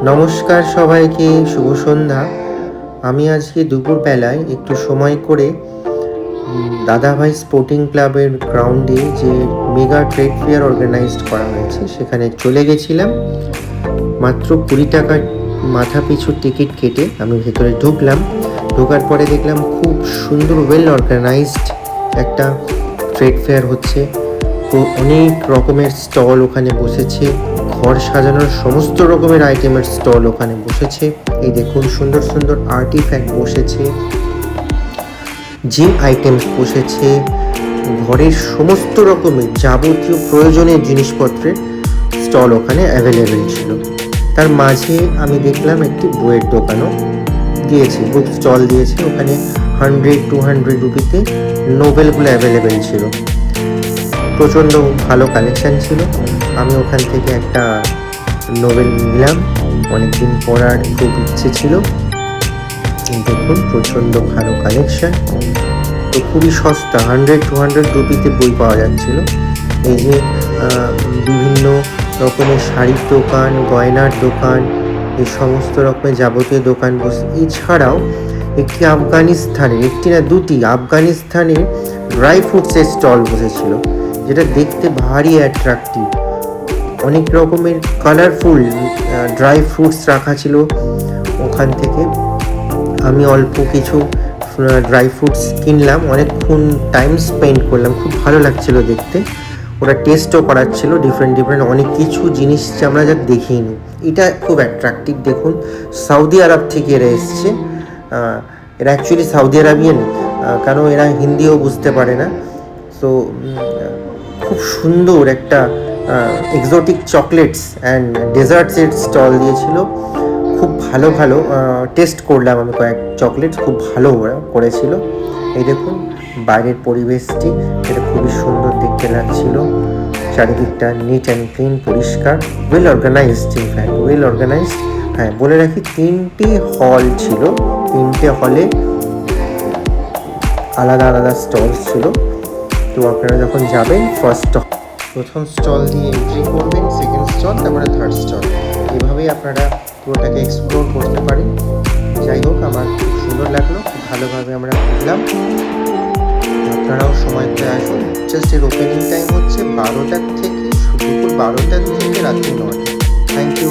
নমস্কার সবাইকে, শুভ সন্ধ্যা। আমি আজকে দুপুরবেলায় একটু সময় করে দাদাভাই স্পোর্টিং ক্লাবের গ্রাউন্ডে যে মেগা ট্রেড ফেয়ার অর্গানাইজড করা হয়েছে সেখানে চলে গেছিলাম। মাত্র 20 টাকার মাথা পিছু টিকিট কেটে আমি ভেতরে ঢুকলাম। ঢোকার পরে দেখলাম খুব সুন্দর ওয়েল অর্গানাইজড একটা ট্রেড ফেয়ার হচ্ছে। তো অনেক রকমের স্টল ওখানে বসেছে, ঘর সাজানোর সমস্ত রকমের আইটেমের স্টল ওখানে বসেছে। এই দেখুন, সুন্দর সুন্দর আর্টিফ্যাক্ট বসেছে, জিম আইটেমস বসেছে, ঘরের সমস্ত রকমের যাবতীয় প্রয়োজনীয় জিনিসপত্রের স্টল ওখানে অ্যাভেলেবেল ছিল। তার মাঝে আমি দেখলাম একটি বইয়ের দোকানও দিয়েছে, বুক স্টল দিয়েছে। ওখানে 100-200 রুপিতে নোবেলগুলো অ্যাভেলেবেল ছিল। প্রচণ্ড ভালো কালেকশান ছিল। আমি ওখান থেকে একটা নোবেল নিলাম, অনেকদিন পড়ার খুব ইচ্ছে ছিল। দেখুন, প্রচণ্ড ভালো কালেকশান, তো খুবই সস্তা, 100-200 রুপিতে বই পাওয়া যাচ্ছিল। এই যে বিভিন্ন রকমের শাড়ির দোকান, গয়নার দোকান, এই সমস্ত রকমের যাবতীয় দোকান বসে। এছাড়াও একটি দুটি আফগানিস্তানের ড্রাই ফ্রুটসের স্টল বসেছিল, যেটা দেখতে ভারী অ্যাট্রাকটিভ। অনেক রকমের কালারফুল ড্রাই ফ্রুটস রাখা ছিল ওখান থেকে। আমি অল্প কিছু ড্রাই ফ্রুটস কিনলাম, অনেকক্ষণ টাইম স্পেন্ড করলাম, খুব ভালো লাগছিল দেখতে। ওরা টেস্টও করাচ্ছিল ডিফারেন্ট অনেক কিছু জিনিস আমরা যা দেখিনি। এটা খুব অ্যাট্রাকটিভ। দেখুন, সৌদি আরব থেকে এরা এসছে। এরা অ্যাকচুয়ালি সৌদি আরবিয়ান, কারণ এরা হিন্দিও বুঝতে পারে না। তো খুব সুন্দর একটা এক্সোটিক চকলেটস অ্যান্ড ডেজার্টসের স্টল দিয়েছিল। খুব ভালো ভালো টেস্ট করলাম আমি কয়েক চকলেটস, খুব ভালো ওরা করেছিল। এই দেখুন বাইরের পরিবেশটি, এটা খুবই সুন্দর দেখতে লাগছিল। চারিদিকটা নিট অ্যান্ড ক্লিন, পরিষ্কার, well organised. In fact well organised. হ্যাঁ, বলে রাখি 3টে হল ছিল, 3টে হলে আলাদা আলাদা স্টলস ছিল। তো আপনারা যখন যাবেন প্রথম স্টল দিয়ে এন্ট্রি করবেন, সেকেন্ড স্টল, তারপরে থার্ড স্টল। এভাবেই আপনারা পুরোটাকে এক্সপ্লোর করতে পারেন। যাই হোক, আমার খুব সুন্দর লাগলো, খুব ভালোভাবে আমরা ঘুরলাম। আপনারাও সময় করে আসুন। জাস্ট এর ওপেনিং টাইম হচ্ছে 12টা থেকে, দুপুর 12টা থেকে রাত্রি 9টা। Thank you.